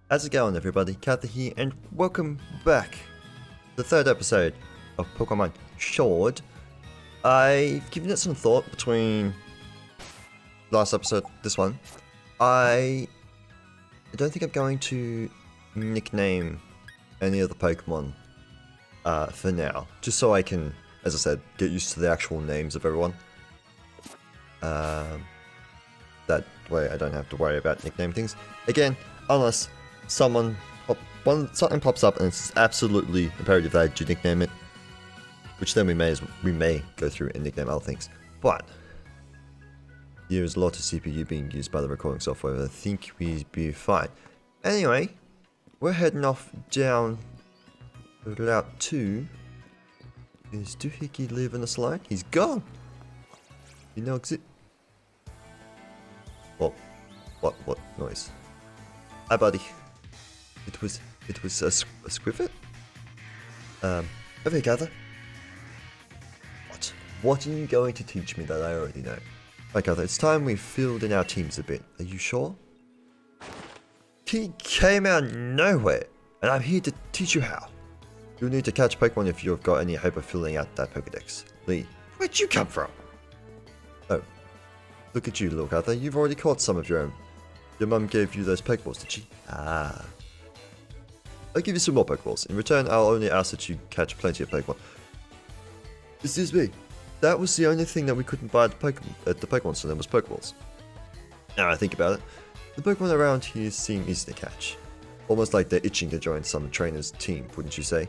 How's it going, everybody? Kyther here, and welcome back to the third episode of Pokemon Sword. I've given it some thought between last episode, this one. I don't think I'm going to nickname any of the Pokemon for now, just so I can, as I said, get used to the actual names of everyone. That way I don't have to worry about nicknaming things. Again, unless something pops up and it's absolutely imperative that I do nickname it, which then we may go through and nickname other things. But there's a lot of CPU being used by the recording software. I think we'd be fine. Anyway, we're heading off down Route 2. Is Doohickey leaving us alone? He's gone. You know exit. What noise? Hi, buddy. It was a squiffet? Over here, Kyther. What are you going to teach me that I already know? Right, Kyther, it's time we filled in our teams a bit. Are you sure? He came out of nowhere, and I'm here to teach you how. You'll need to catch Pokemon if you've got any hope of filling out that Pokedex. Lee, where'd you come from? Oh, look at you, little Kyther. You've already caught some of your own. Your mum gave you those Pokeballs, did she? Ah. I'll give you some more Pokeballs. In return, I'll only ask that you catch plenty of Pokemon. Excuse me. That was the only thing that we couldn't buy at the Pokemon Center was Pokeballs. Now I think about it, the Pokemon around here seem easy to catch. Almost like they're itching to join some trainer's team, wouldn't you say?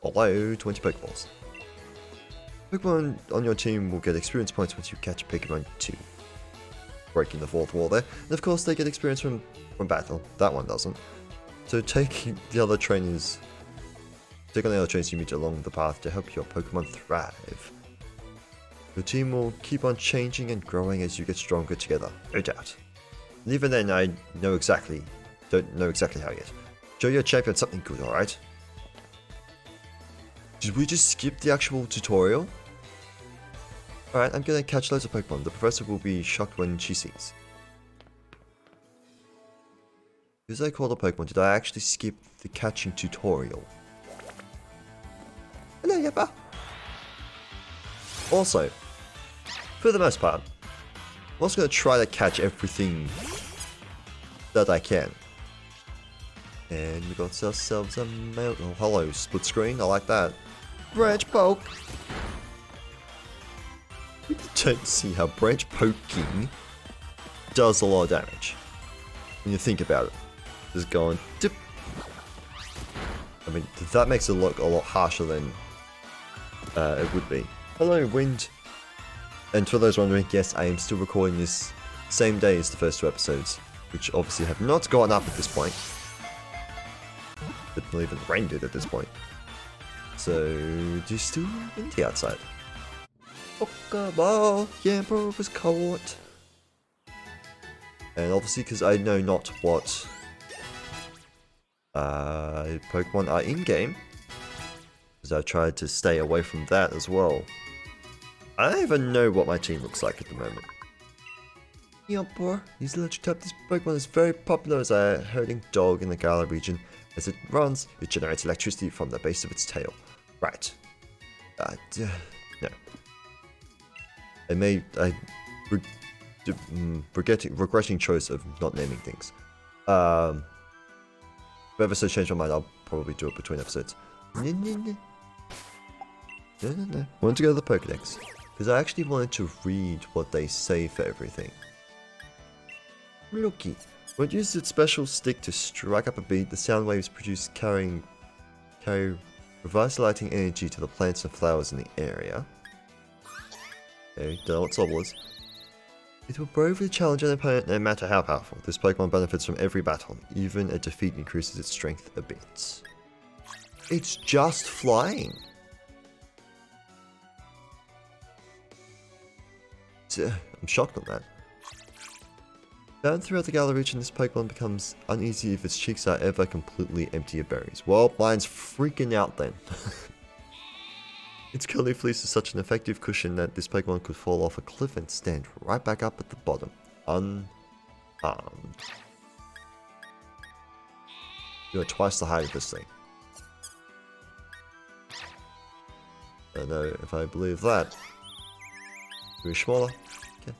Hello, 20 Pokeballs. Pokemon on your team will get experience points once you catch Pokemon 2. Breaking the fourth wall there. And of course they get experience from battle. That one doesn't. So take on the other trainers you meet along the path to help your Pokemon thrive. Your team will keep on changing and growing as you get stronger together, no doubt. And even then I don't know exactly how yet. Show your champion something good, alright? Did we just skip the actual tutorial? Alright, I'm gonna catch loads of Pokemon. The professor will be shocked when she sees. Because I called a Pokemon, did I actually skip the catching tutorial? Hello, Yappa! Also, for the most part, I'm also gonna try to catch everything that I can. And we got ourselves a mail. Oh, hello, split screen, I like that. Branch poke! You don't see how branch poking does a lot of damage. When you think about it. Just going dip. I mean, that makes it look a lot harsher than it would be. Hello, wind. And for those wondering, yes, I am still recording this same day as the first two episodes, which obviously have not gone up at this point. But not even rained it at this point. So, just still windy outside. Pokeball, yeah, bro, it was caught. And obviously, because I know not what Pokemon are in-game, because I've tried to stay away from that as well. I don't even know what my team looks like at the moment. Yeah, boy, he's electric type. This Pokemon is very popular as a herding dog in the Galar region. As it runs, it generates electricity from the base of its tail. Right. No. Regretting choice of not naming things. If ever changed my mind, I'll probably do it between episodes. No. Wanted to go to the Pokedex, because I actually wanted to read what they say for everything. Looky. When it uses its special stick to strike up a beat, the sound waves produced carry revitalizing energy to the plants and flowers in the area. Okay, don't know what Sobble is. It will bravely challenge an opponent no matter how powerful. This Pokemon benefits from every battle. Even a defeat increases its strength a bit. It's just flying. I'm shocked on that. Found throughout the Galar region, this Pokemon becomes uneasy if its cheeks are ever completely empty of berries. Well, mine's freaking out then. Its curly fleece is such an effective cushion that this Pokemon could fall off a cliff and stand right back up at the bottom, unharmed. You are twice the height of this thing. I don't know if I believe that. Very smaller. Okay.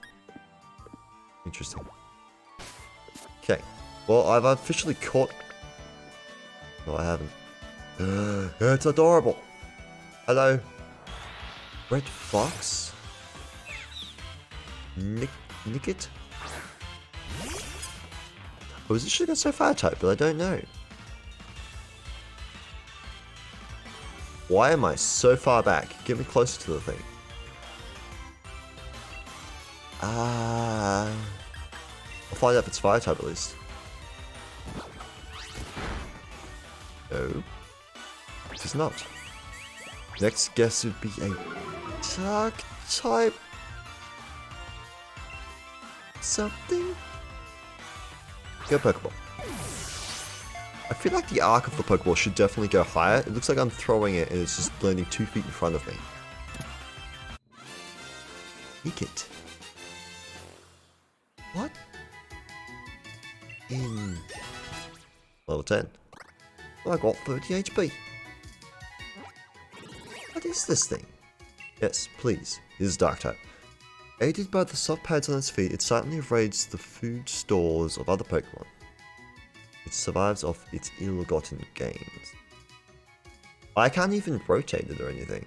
Interesting. Okay. Well, I've officially caught... No, I haven't. It's adorable. Hello. Red Fox? Nickit? I was actually going to say fire type, but I don't know. Why am I so far back? Get me closer to the thing. I'll find out if it's fire type at least. No. It is not. Next guess would be a dark type. Something? Go Pokeball. I feel like the arc of the Pokeball should definitely go higher. It looks like I'm throwing it and it's just landing 2 feet in front of me. Nickit. What? In level 10. I got 30 HP. What is this thing? Yes, please. It is dark type. Aided by the soft pads on its feet, it silently raids the food stores of other Pokemon. It survives off its ill-gotten gains. I can't even rotate it or anything.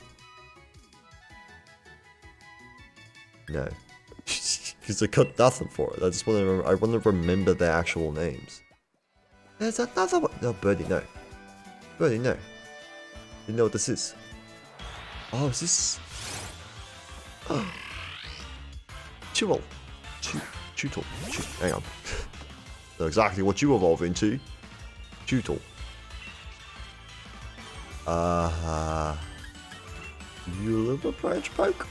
No. Because I got nothing for it. I just want to. I want to remember their actual names. There's another one. No, Birdie, no. Birdie, no. You know what this is? Oh, is this? Oh. Chewel. Chewtle. Hang on. Know exactly what you evolve into. Chewtle. You live a branch poke?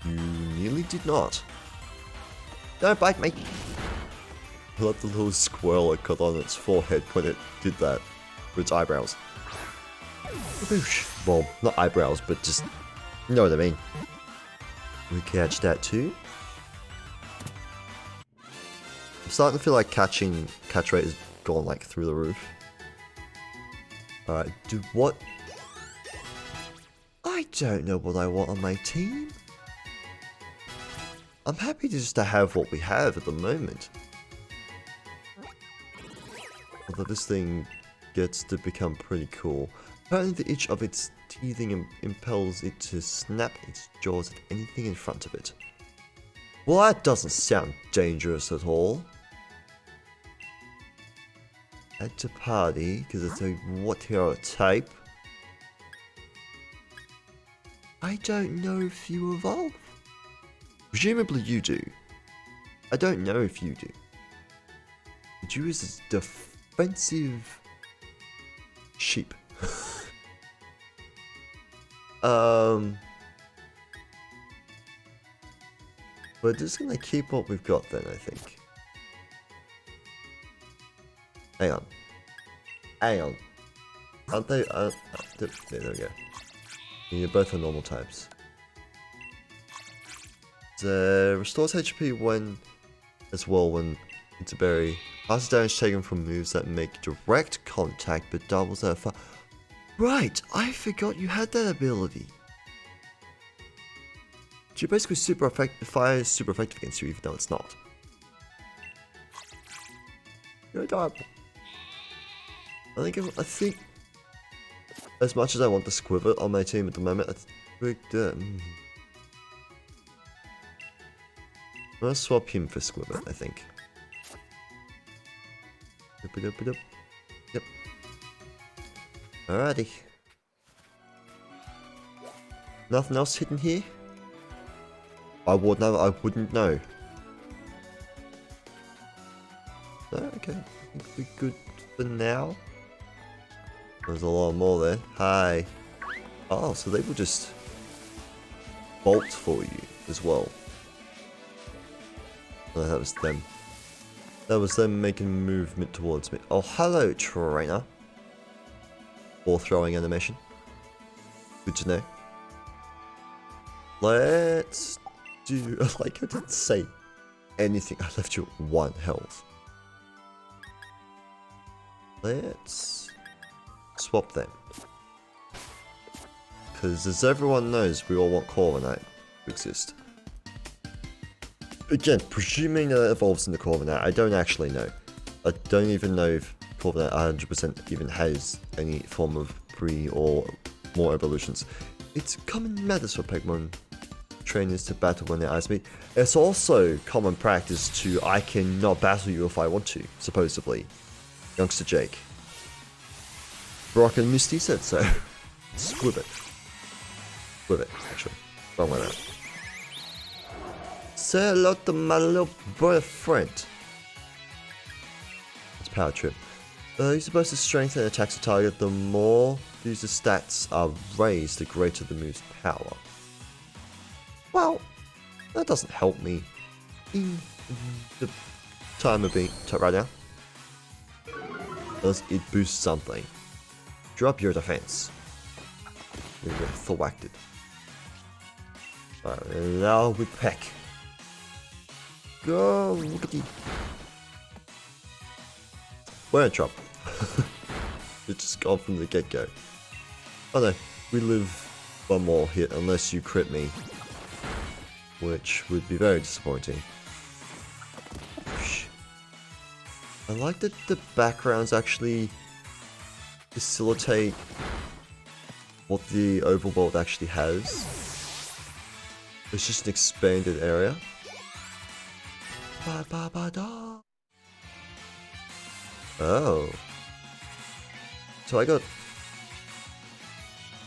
You nearly did not. Don't bite me. I love the little squirrel it got on its forehead when it did that with its eyebrows. Well, not eyebrows, but just, you know what I mean. We catch that too. I'm starting to feel like catch rate has gone like through the roof. Alright, do what? I don't know what I want on my team. I'm happy just to have what we have at the moment. Although this thing gets to become pretty cool. Apparently the itch of its teething impels it to snap its jaws at anything in front of it. Well, that doesn't sound dangerous at all. Add to party, because it's a water type. I don't know if you evolve. Presumably you do. I don't know if you do. But you is a defensive sheep. We're just gonna keep what we've got then, I think. Hang on. Aren't they? There we go. You're both are normal types. Restores HP when it's a berry. Passes damage taken from moves that make direct contact, but doubles that fire. Right, I forgot you had that ability. So you're basically super effective. Fire is super effective against you, even though it's not. You're adorable. I think as much as I want the Squivert on my team at the moment, I'm gonna swap him for Squivert, I think. Yep. Alrighty. Nothing else hidden here? I wouldn't know. No, okay. I think we're good for now. There's a lot more there. Hi. Oh, so they will just bolt for you as well. Oh, that was them. That was them making movement towards me. Oh, hello, trainer. Ball throwing animation. Good to know. Let's do... Like, I didn't say anything. I left you at 1 health. Let's swap them. Because as everyone knows, we all want Corviknight to exist. Again, presuming that it evolves into Corviknight, I don't actually know. I don't even know if Corviknight 100% even has any form of pre or more evolutions. It's common matters for Pokemon trainers to battle when their eyes meet. It's also common practice to I cannot battle you if I want to, supposedly. Youngster Jake. Brock and Misty said so. Squib it. Squib it, actually. Wrong way around. Say hello to my little boyfriend. It's Power Trip. You're supposed to strengthen attacks of target. The more user's stats are raised, the greater the move's power. Well, that doesn't help me in the time of being right now. Unless it boosts something. Drop your defense. You're thwacked. Alright, now we peck. Go, look at the. We're in trouble. It's just gone from the get-go. Oh no, we live one more hit unless you crit me. Which would be very disappointing. I like that the backgrounds actually facilitate what the overworld actually has. It's just an expanded area. Oh. So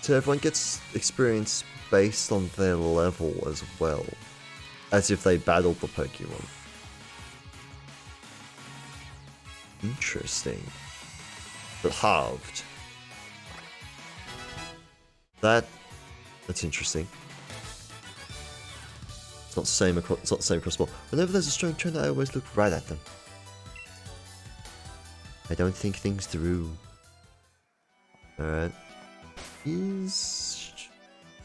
so everyone gets experience based on their level as well. As if they battled the Pokemon. Interesting. But halved. That's interesting. It's not the same across the board. Whenever there's a strong trainer, I always look right at them. I don't think things through. Alright.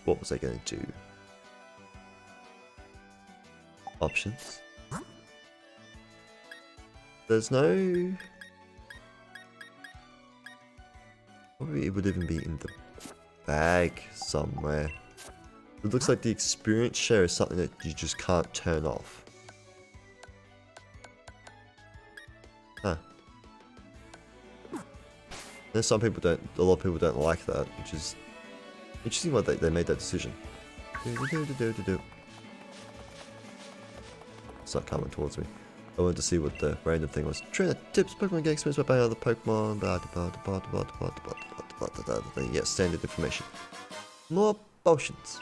What was I gonna do? Options. There's no. Probably it would even be in the bag somewhere. It looks like the experience share is something that you just can't turn off. Huh. There's some people don't. A lot of people don't like that, which is interesting. Why they made that decision. It's not coming towards me. I wanted to see what the random thing was. Trainer tips, Pokemon get experience by buying other Pokemon. Yeah, standard information. More potions.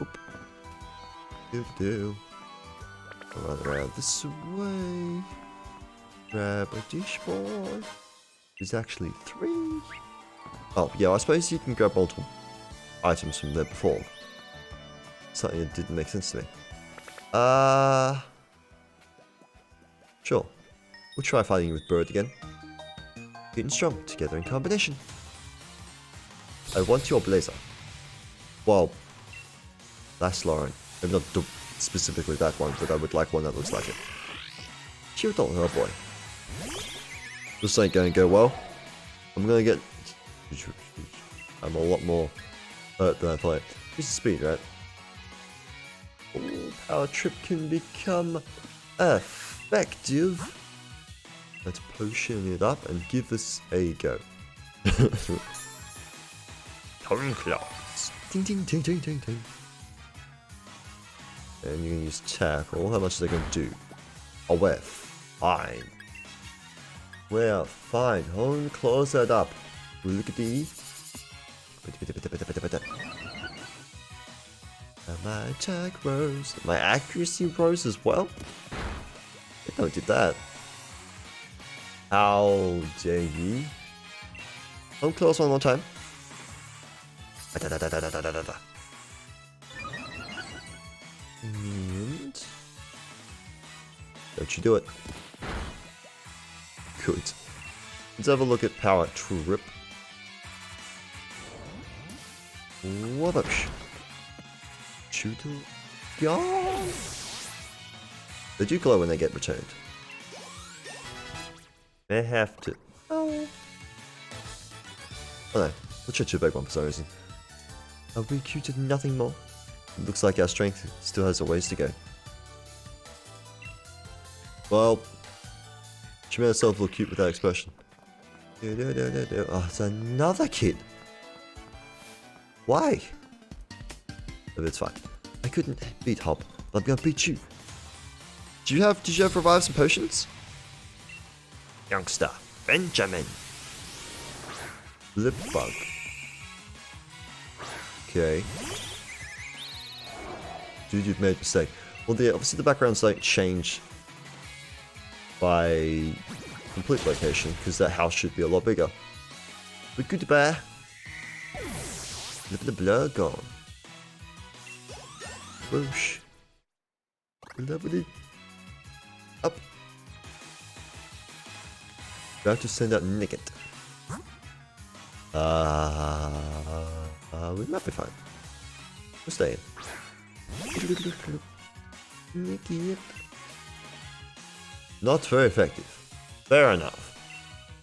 Oop. Run around this way. Grab a dish ball. There's actually 3. Oh, yeah, I suppose you can grab multiple items from there before. Something that didn't make sense to me. Sure. We'll try fighting with Bird again. Getting strong together in combination. I want your blazer. Well, that's Lauren. Maybe not specifically that one, but I would like one that looks like it. Cute little boy. This ain't gonna go well. I'm gonna get. I'm a lot more hurt than I thought. Here's the speed, right? Oh, Power Trip can become effective. Let's potion it up and give this a go. Tongue claws. Ding ding ding ding ding ding. And you're gonna use tackle. How much is that gonna do? Oh, we're fine. We're fine. Hold close that up. Look at the. My attack rose. My accuracy rose as well. I don't do that. How dare you? Hold close one more time. And don't you do it. Good. Let's have a look at Power Trip. Whoosh. Shooter. Gone. They do glow when they get returned. May have to... Oh. Oh no, let's try 2 big one for some reason. Are we cute to nothing more? It looks like our strength still has a ways to go. Well, she made herself look cute with that expression. Oh, it's another kid. Why? But it's fine. I couldn't beat Hob, but I'm gonna beat you. Did you have revive some potions? Youngster, Benjamin. Lip bug. Okay. Dude, you've made a mistake. Well, obviously the backgrounds don't change by complete location, because that house should be a lot bigger. But goodbye. Look at the blur gone. Whoosh. Lovely. Up. About to send out Nicket. We might be fine. We're staying. Nicket. Not very effective. Fair enough.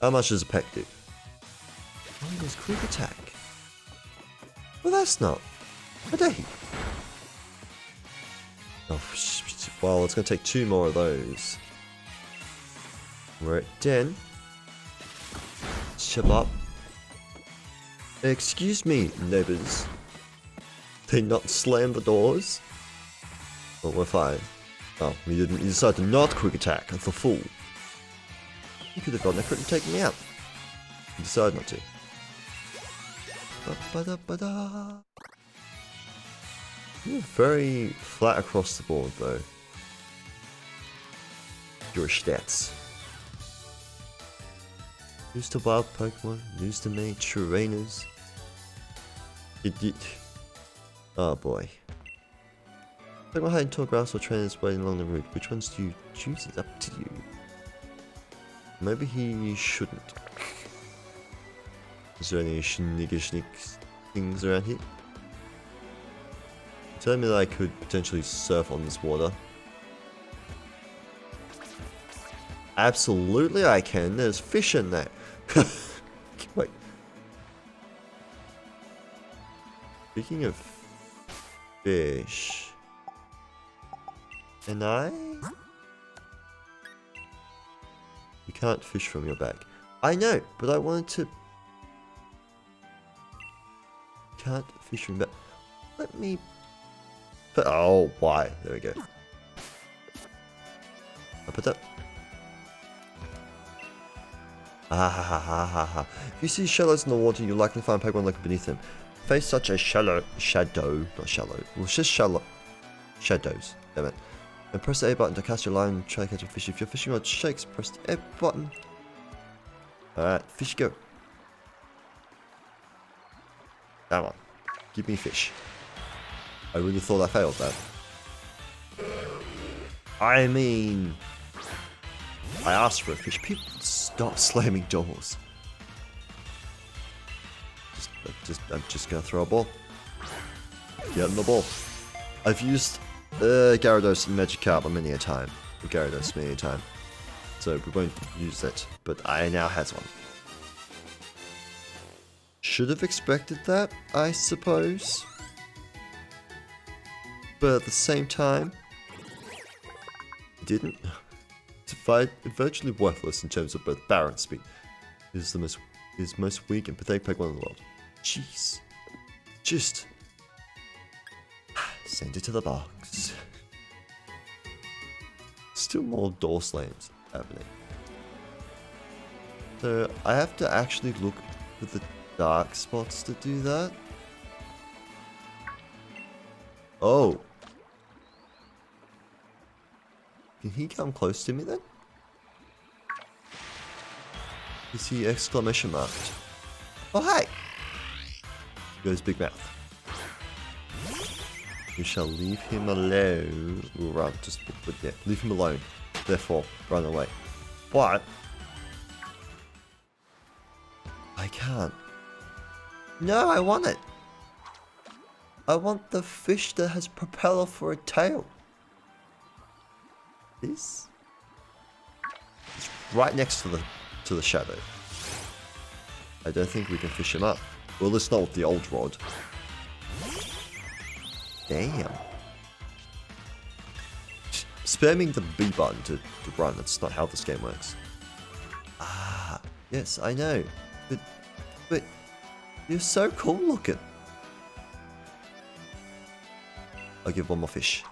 How much is effective? Oh, there's quick attack. Well, that's not. A day. Oh, well, it's going to take 2 more of those. We're at 10. Shut up. Excuse me, neighbors. They not slam the doors? Well, we're fine. Oh, you decided to not quick attack. The fool. You could have gotten a crit and taken me out. You decided not to. Ba-ba-da-ba-da. You're very flat across the board, though. Your stats. News to wild Pokemon, news to me, trainers. Oh boy. Pokemon hiding tall grass or trainers waiting along the route. Which ones do you choose? It's up to you. Maybe he shouldn't. Is there any sneak things around here? Tell me that I could potentially surf on this water. Absolutely I can. There's fish in there. Wait. Speaking of fish, can I? You can't fish from your back. I know, but I wanted to. Can't fish from back. Let me. But oh, why? There we go. I put that. If you see shallows in the water, you'll likely find Pokemon lurking beneath them. Face such a shadow, not shallow. Well, it's just shallow. Shadows. Damn it. And press the A button to cast your line and try to catch a fish. If your fishing rod shakes, press the A button. Alright, fish go. Come on. Give me fish. I really thought I failed that. I mean, I asked for a fish. People stop slamming doors. I'm just gonna throw a ball. Get in the ball. I've used Gyarados and Magikarp many a time. Gyarados many a time. So we won't use it. But I now has one. Should have expected that, I suppose. But at the same time, didn't. It's virtually worthless in terms of both power and speed. It is the most weak and pathetic Pokemon in the world. Jeez. Just send it to the box. Still more door slams happening. So I have to actually look for the dark spots to do that. Oh. Can he come close to me then? Is he exclamation marked? Oh, hi! Goes big mouth. You shall leave him alone. Run, yeah, leave him alone. Therefore, run away. But I can't. No, I want it. I want the fish that has propeller for a tail. This? It's right next to the to the shadow. I don't think we can fish him up. Well, it's not with the old rod. Damn. Spamming the B button to run, that's not how this game works. Ah, yes, I know. But you're so cool looking. I'll give one more fish.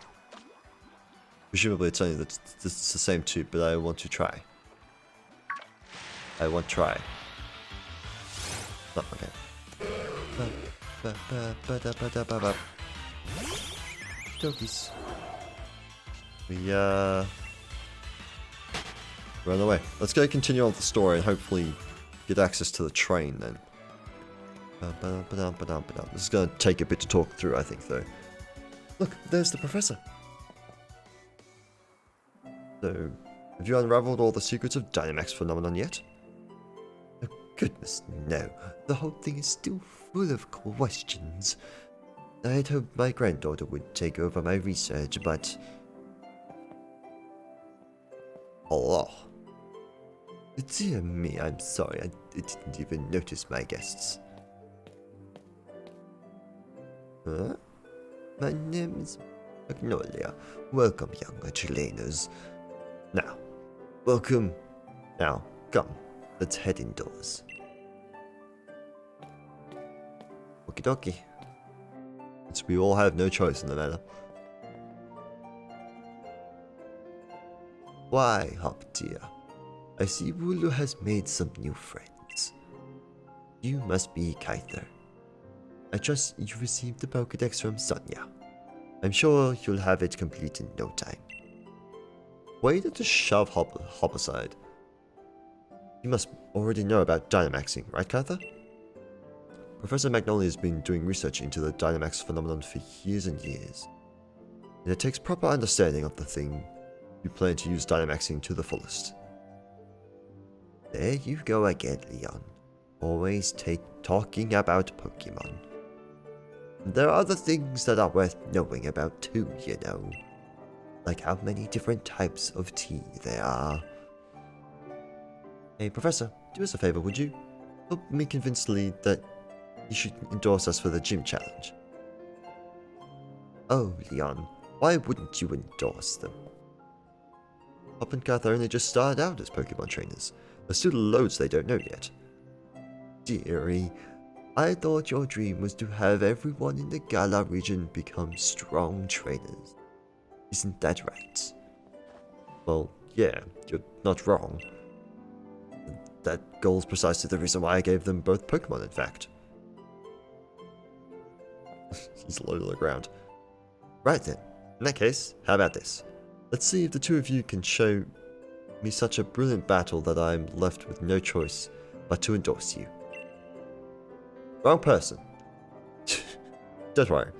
Presumably it's only it's the same two, but I want to try. I want to try. Oh, okay. Dokies. We're on the way. Let's go continue on with the story and hopefully get access to the train then. This is going to take a bit to talk through, I think, though. Look, there's the professor. So, have you unraveled all the secrets of Dynamax phenomenon yet? Oh, goodness, no. The whole thing is still full of questions. I'd hoped my granddaughter would take over my research, but... Hello. Dear me, I'm sorry, I didn't even notice my guests. Huh? My name is Magnolia. Welcome, young Chilenos. Now, welcome. Now, come, let's head indoors. Okie dokie. Since we all have no choice in the matter. Why, Hop dear, I see Wooloo has made some new friends. You must be Kyther. I trust you received the Pokédex from Sonia. I'm sure you'll have it complete in no time. Way to shove Hop aside. You must already know about Dynamaxing, right, Kyther? Professor Magnolia has been doing research into the Dynamax phenomenon for years and years. And it takes proper understanding of the thing you plan to use Dynamaxing to the fullest. There you go again, Leon. Always talking about Pokemon. There are other things that are worth knowing about too, you know. Like how many different types of tea there are. Hey, Professor, do us a favor, would you? Help me convince Lee that he should endorse us for the gym challenge. Oh, Leon, why wouldn't you endorse them? Hop and Kyther only just started out as Pokemon trainers. There's still loads they don't know yet. Dearie, I thought your dream was to have everyone in the Galar region become strong trainers. Isn't that right? Well, yeah, you're not wrong. That goal's precisely the reason why I gave them both Pokemon, in fact. He's low to the ground. Right then, in that case, how about this? Let's see if the two of you can show me such a brilliant battle that I'm left with no choice but to endorse you. Wrong person. Don't worry.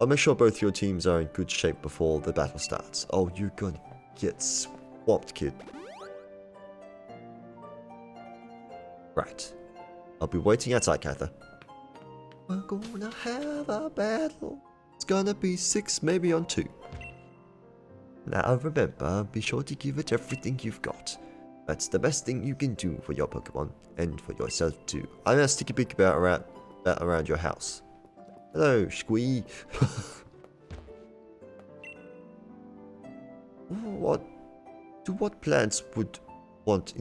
I'll make sure both your teams are in good shape before the battle starts. Oh, you're gonna get swamped, kid. Right. I'll be waiting outside, Kyther. We're gonna have a battle. It's gonna be 6, maybe on 2. Now remember, be sure to give it everything you've got. That's the best thing you can do for your Pokemon, and for yourself too. I'm gonna stick a big about around your house. Hello, Squee. What plants would you want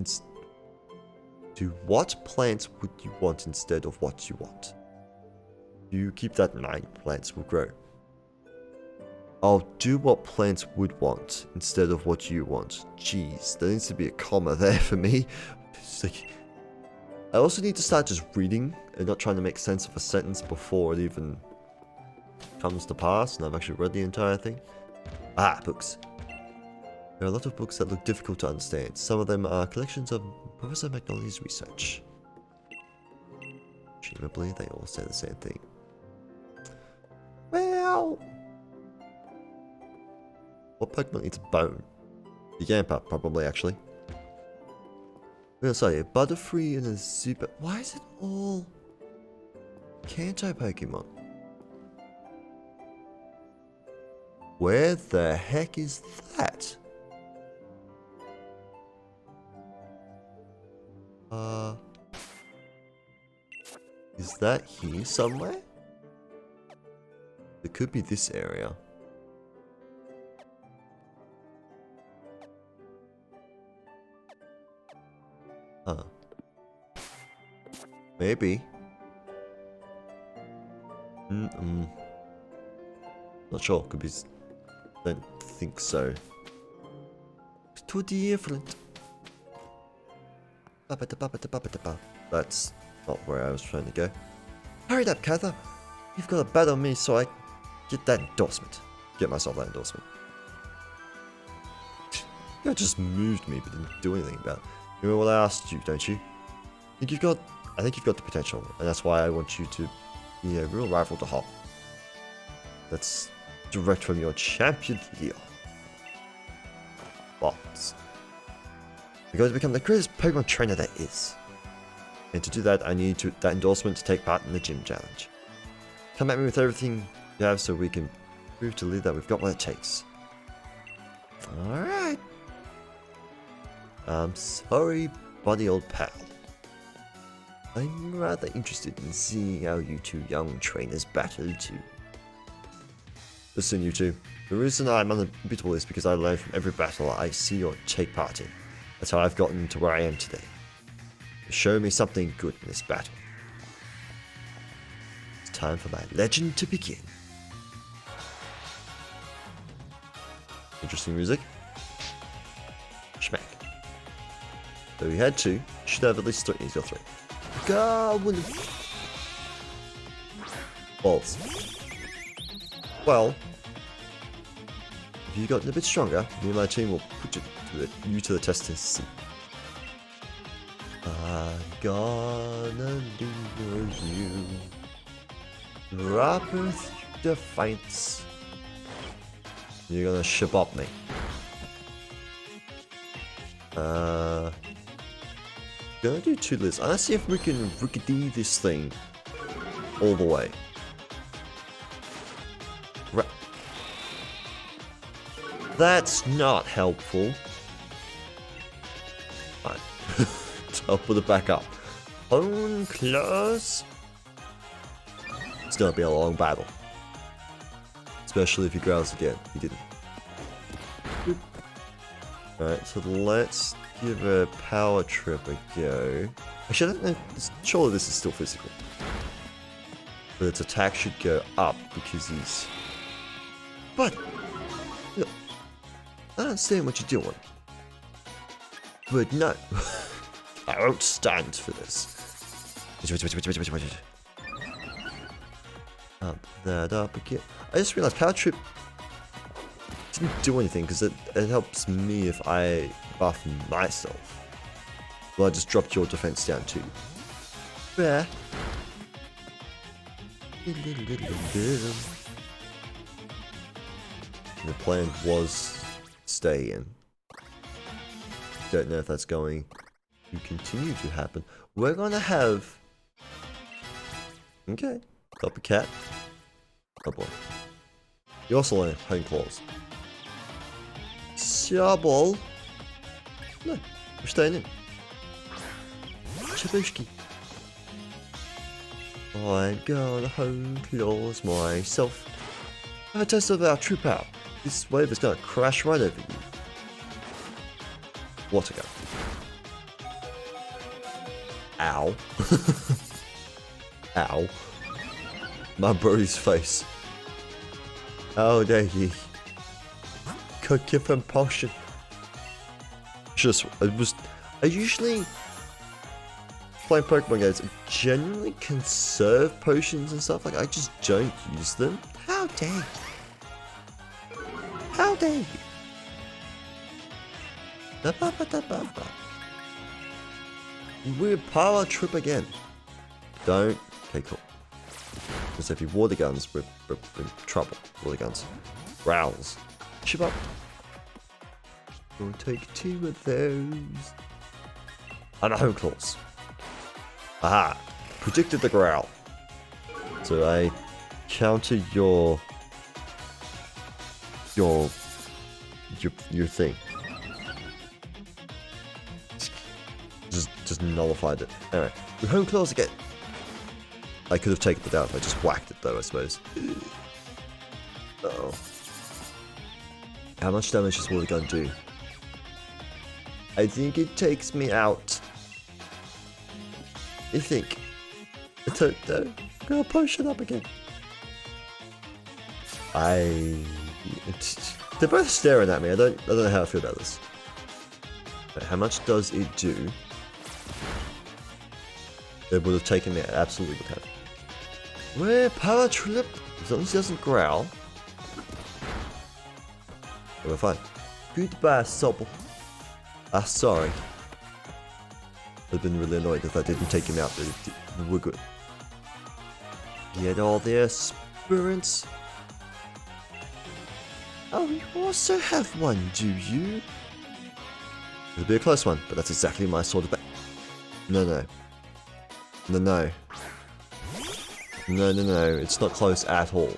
instead of what you want? You keep that in mind, plants will grow. I'll do what plants would want instead of what you want. Jeez, there needs to be a comma there for me. Like, I also need to start just reading and not trying to make sense of a sentence before it even comes to pass, and I've actually read the entire thing. Ah, books. There are a lot of books that look difficult to understand. Some of them are collections of Professor Magnolia's research. Presumably, they all say the same thing. Well... what Pokemon eats bone? The Yampa, probably, actually. We're gonna say a Butterfree and a Super... why is it all... Kanto Pokemon? Where the heck is that? Is that here somewhere? It could be this area. Huh. Maybe. Not sure. Could be. Don't think so. It's too different. That's not where I was trying to go. Hurry up, Kyther. You've got to bet on me so I get that endorsement. Get myself that endorsement. You just moved me but didn't do anything about it. You remember what I asked you, don't you? I think you've got the potential, and that's why I want you to be a real rival to Hop. That's direct from your champion Leo. But you're going to become the greatest Pokemon trainer there is. And to do that, I need that endorsement to take part in the gym challenge. Come at me with everything you have so we can prove to Leo that we've got what it takes. Alright. I'm sorry, buddy old pal. I'm rather interested in seeing how you two young trainers battle too. Listen, you two. The reason I'm unbeatable is because I learn from every battle I see or take part in. That's how I've gotten to where I am today. Show me something good in this battle. It's time for my legend to begin. Interesting music. Schmack. So we had 2. Should have at least 3. He's got 3. Go! Balls. Well, if you've gotten a bit stronger, me and my team will put you to the test and see. I'm gonna lure you. Rapper the fights. You're gonna ship up me. Gonna do 2 lists. Let's see if we can rickety this thing all the way. That's not helpful. Fine. I'll put it back up. Hone close. It's gonna be a long battle. Especially if he growls again. He didn't. Alright, so let's give a power trip a go. Actually, I don't know. Surely this is still physical. But its attack should go up because he's. But look, I don't understand what you're doing. But no, I won't stand for this. Up that up again. I just realized power trip didn't do anything because it helps me if I buff myself. Well, I just dropped your defense down too. Yeah. The plan was stay in. Don't know if that's going to continue to happen. We're gonna have. Okay, copycat. Oh boy. You also learn home claws. Double. No, we're staying in. Chabushki. I'm gonna home claws myself. Have a taste of our true power. This wave is gonna crash right over you. Water gun. Ow. Ow. My brody's face. How dare ye. Could give him potion. I usually playing Pokemon games, I generally conserve potions and stuff, like I just don't use them. How dare you? How dare you? Weird power trip again. Don't. Okay, cool. Because if you water guns, we're in trouble. Water guns. Growls. Chip up. We'll take 2 of those. And a home claws. Aha! Predicted the growl. So I counter your thing. just nullified it. Anyway, we're home claws again. I could have taken it out if I just whacked it though, I suppose. Uh-oh. How much damage is water gun do? I think it takes me out. I think. I don't know. I'm gonna push it up again. They're both staring at me. I don't know how I feel about this. But how much does it do? It would have taken me. Absolutely would have. Where power trip? As long as he doesn't growl. We're fine. Goodbye, Sobble. Sorry. I've been really annoyed if I didn't take him out, but we're good. Get all the experience. Oh, you also have one, do you? It'll be a close one, but that's exactly my sort of No. No, it's not close at all.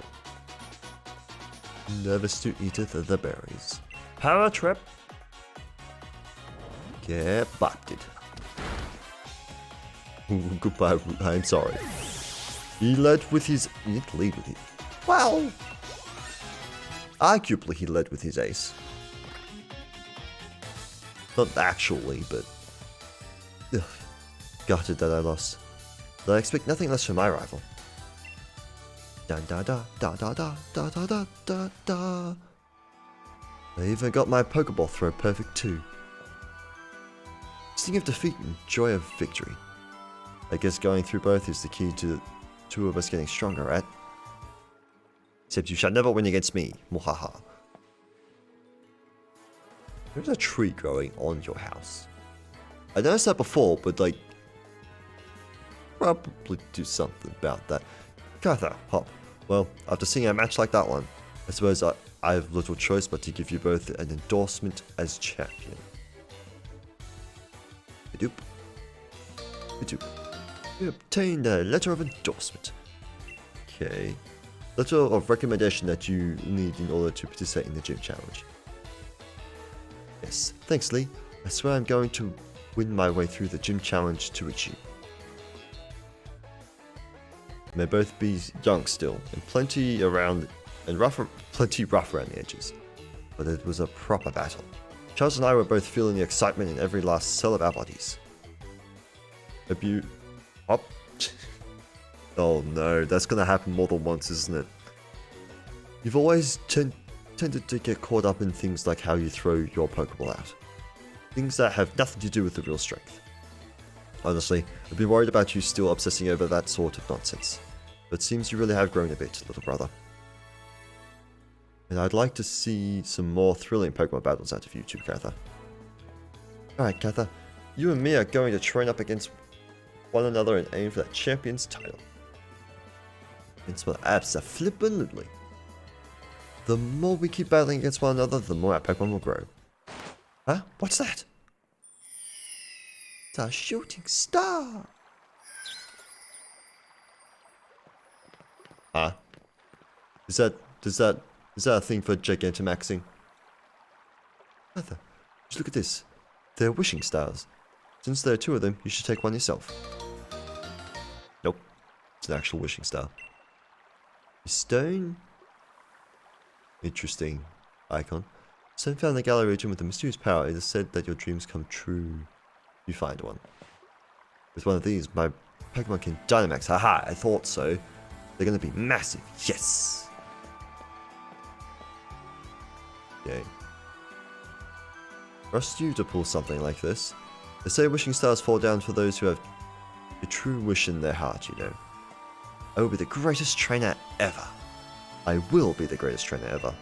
Nervous to eateth the berries. Power trip. Get bopped. Goodbye, I'm sorry. He led with his... He didn't lead with it. Well... Arguably he led with his ace. Not actually, but... Ugh, gutted that I lost. But I expect nothing less from my rival. Da da da da da da da da da da da. I even got my Pokeball throw perfect too. Sting of defeat and joy of victory. I guess going through both is the key to the two of us getting stronger, right? Except you shall never win against me. Mohaha. There's a tree growing on your house. I noticed that before, but like... probably do something about that. Kyther, hop. Well, after seeing a match like that one, I suppose I have little choice but to give you both an endorsement as champion. Badoop. Badoop. You obtained a letter of endorsement. Okay. Letter of recommendation that you need in order to participate in the gym challenge. Yes, thanks Lee. I swear I'm going to win my way through the gym challenge to reach you. May both be young still, and plenty rough around the edges. But it was a proper battle. Charles and I were both feeling the excitement in every last cell of our bodies. Hope you... Hop. Oh no, that's gonna happen more than once, isn't it? You've always tended to get caught up in things like how you throw your Pokeball out. Things that have nothing to do with the real strength. Honestly, I've been worried about you still obsessing over that sort of nonsense. But it seems you really have grown a bit, little brother. And I'd like to see some more thrilling Pokemon battles out of you too, Kyther. Alright, Kyther. You and me are going to train up against one another and aim for that champion's title. It's well, abso-flippin'-lutely. The more we keep battling against one another, the more our Pokemon will grow. Huh? What's that? It's a shooting star! Huh? Is that a thing for Gigantamaxing? Kyther, just look at this. They're wishing stars. Since there are two of them, you should take one yourself. Nope. It's an actual wishing star. A stone? Interesting icon. Some found in the gallery region with a mysterious power. It is said that your dreams come true. You find one. With one of these, my Pokemon can Dynamax. Haha, I thought so. They're going to be massive. Yes! Yay. Trust you to pull something like this. They say wishing stars fall down for those who have a true wish in their heart, you know. I will be the greatest trainer ever. I will be the greatest trainer ever.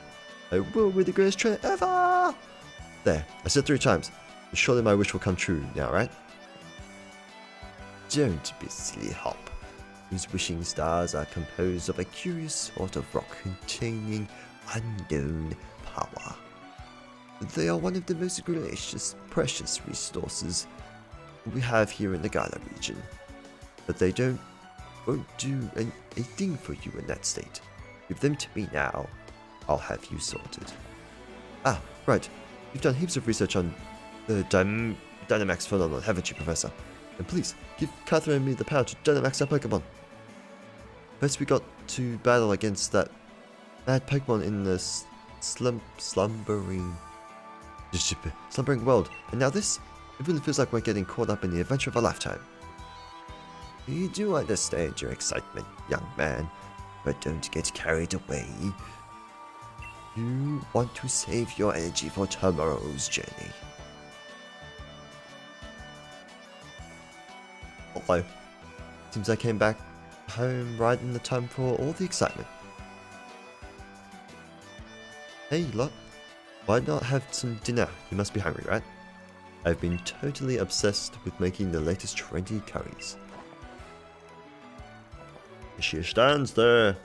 I will be the greatest trainer ever! There, I said 3 times. But surely my wish will come true now, right? Don't be silly, Hop. These wishing stars are composed of a curious sort of rock containing unknown power. They are one of the most precious resources we have here in the Galar region. But they won't do a thing for you in that state. Give them to me now. I'll have you sorted. Ah, right. You've done heaps of research on the Dynamax phenomenon, haven't you, Professor? And please, give Kyther and me the power to Dynamax our Pokemon. First we got to battle against that mad Pokemon in the slumbering world, and now this, it really feels like we're getting caught up in the adventure of a lifetime. We do understand your excitement, young man, but don't get carried away. You want to save your energy for tomorrow's journey. Although, seems I came back home right in the time for all the excitement. Hey lot, why not have some dinner? You must be hungry, right? I've been totally obsessed with making the latest trendy curries. She stands there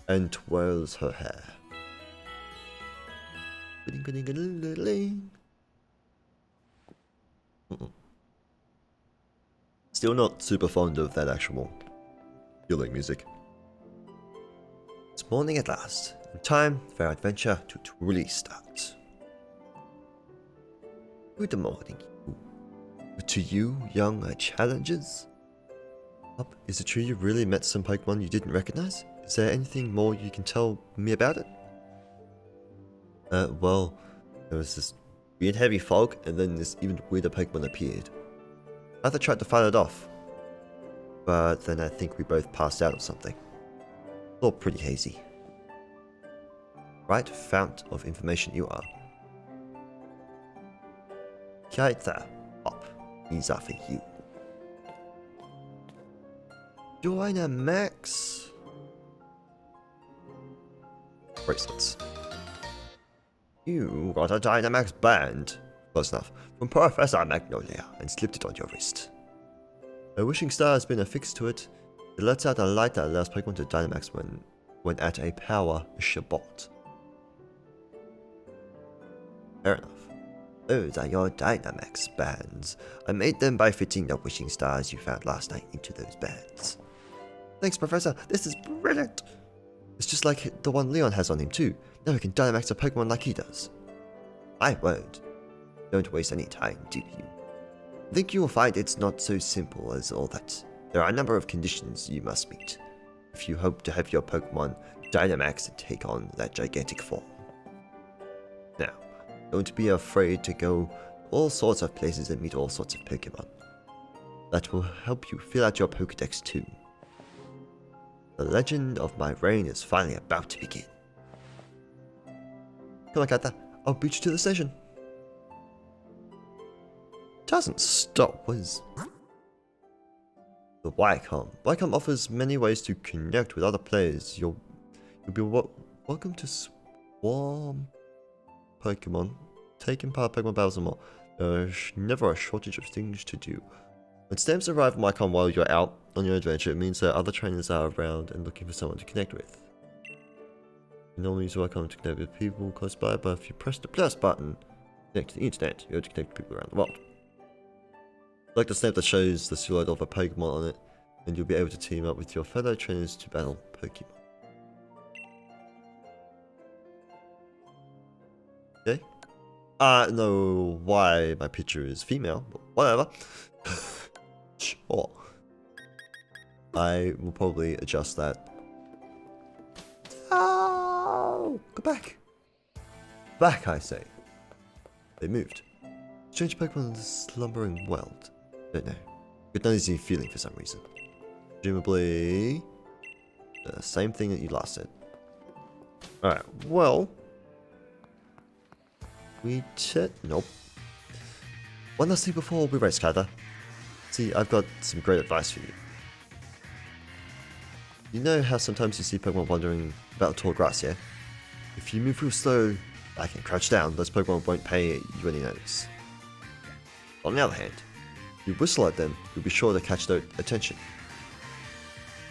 and twirls her hair. Still not super fond of that actual healing music. It's morning at last, and time for our adventure to truly start. Good morning, to you, young challengers. Up, is it true you really met some Pokemon you didn't recognize? Is there anything more you can tell me about it? Well, there was this weird heavy fog, and then this even weirder Pokemon appeared. Kyther tried to fight it off, but then I think we both passed out or something. All pretty hazy. Right fount of information you are. Kyther, up. These are for you. Dynamax. Bracelets. You got a Dynamax band, close enough, from Professor Magnolia and slipped it on your wrist. A wishing star has been affixed to it. It lets out a light that allows Pokemon to Dynamax when at a power Shabbat. Fair enough. Those are your Dynamax bands. I made them by fitting the wishing stars you found last night into those bands. Thanks, Professor. This is brilliant. It's just like the one Leon has on him too. Now we can Dynamax a Pokemon like he does. I won't. Don't waste any time, do you? I think you will find it's not so simple as all that. There are a number of conditions you must meet if you hope to have your Pokemon Dynamax and take on that gigantic form. Now, don't be afraid to go all sorts of places and meet all sorts of Pokemon. That will help you fill out your Pokédex too. The legend of my reign is finally about to begin. Come on, Kyther. I'll beat you to the station. Doesn't stop, what is... The Wycom. Wycom offers many ways to connect with other players. You'll be welcome to swarm Pokemon, taking part in Pokemon battles and more. There's never a shortage of things to do. When stamps arrive in Wycom while you're out on your adventure, it means that other trainers are around and looking for someone to connect with. You normally use Wycom to connect with people close by, but if you press the plus button, connect to the internet, you're able to connect to people around the world. Like the stamp that shows the silhouette of a Pokemon on it, and you'll be able to team up with your fellow trainers to battle Pokemon. Okay? I don't know why my picture is female, but whatever. Sure. I will probably adjust that. Oh! Go back! Back, I say. They moved. Strange Pokemon in the slumbering world. Don't know. Got no easy feeling for some reason. Presumably the same thing that you last said. Alright, well. Nope. One last thing before we race, Kyther. See, I've got some great advice for you. You know how sometimes you see Pokemon wandering about tall grass, yeah? If you move real slow, like and crouch down, those Pokemon won't pay you any notice. On the other hand, if you whistle at them, you'll be sure to catch their attention.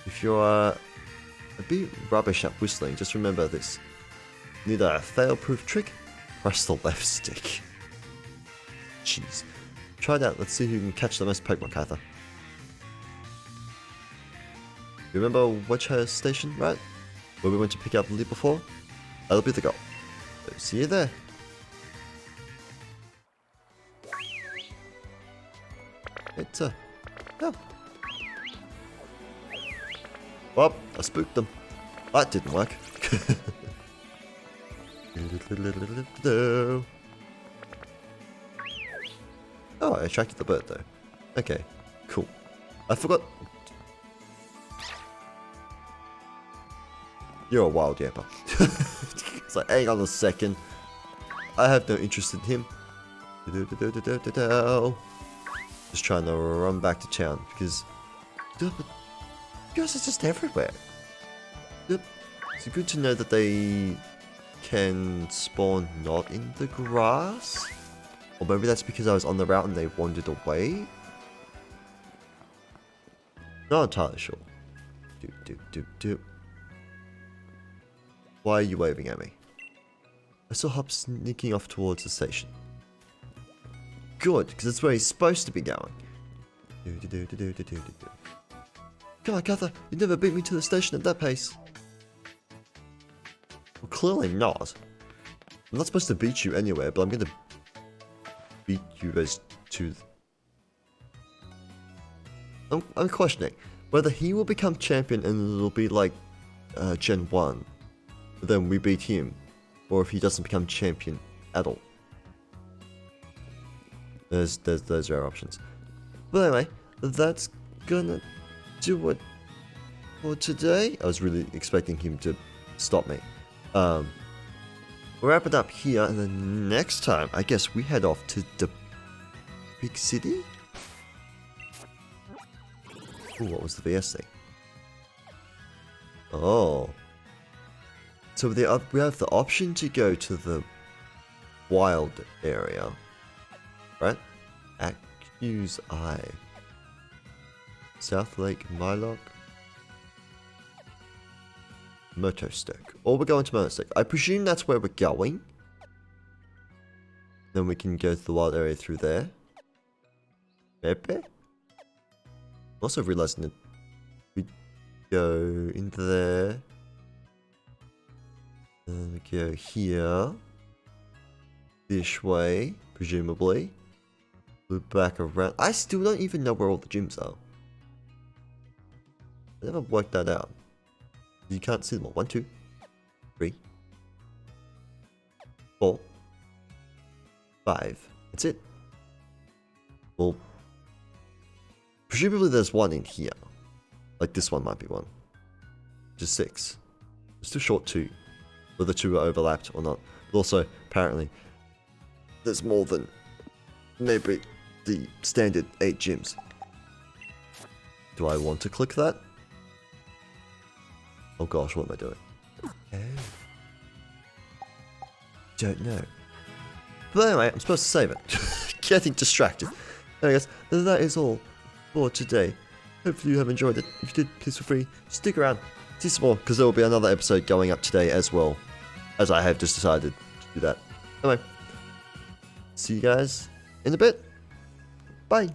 If you're a bit rubbish at whistling, just remember this. Need a fail-proof trick? Press the left stick. Jeez. Try it out, let's see who can catch the most Pokemon, Kyther. You remember Wedgehurst Station, right? Where we went to pick up the lead before? That'll be the goal. So see you there. Kyther. No. Well, I spooked them. That didn't work. Oh, I attracted the bird though. Okay, cool. I forgot. You're a wild yapper. It's like, hang on a second. I have no interest in him. Just trying to run back to town because you guys are just everywhere. It's good to know that they can spawn not in the grass. Or maybe that's because I was on the route and they wandered away. Not entirely sure. Why are you waving at me? I saw Hop sneaking off towards the station. Good, because that's where he's supposed to be going. Come on, Kyther, you'd never beat me to the station at that pace. Well, clearly not. I'm not supposed to beat you anywhere, but I'm going to beat you as to... I'm questioning whether he will become champion and it'll be like Gen 1, but then we beat him, or if he doesn't become champion at all. There's rare options. But anyway, that's gonna do it for today. I was really expecting him to stop me. We'll wrap it up here, and then next time, I guess we head off to the big city? Ooh, what was the VS thing? Oh. So we have the option to go to the wild area. Right? Accuse Eye. South Lake Mylock. Motostoke. Or we're going to Motostoke. I presume that's where we're going. Then we can go to the wild area through there. Maybe? Also realizing that we go in there. And we go here. This way, presumably. Loop back around. I still don't even know where all the gyms are. I never worked that out. You can't see them all. 1, 2, 3, 4, 5. That's it. Well, presumably there's one in here. Like this one might be one. Just 6. It's too short 2. Whether 2 are overlapped or not. But also, apparently, there's more than maybe the standard 8 gyms. Do I want to click that? Oh gosh, what am I doing? Don't know. But anyway, I'm supposed to save it. Getting distracted. Anyways, that is all for today. Hopefully you have enjoyed it. If you did, please feel free to stick around. See some more, because there will be another episode going up today as well. As I have just decided to do that. Anyway, see you guys in a bit. Bye.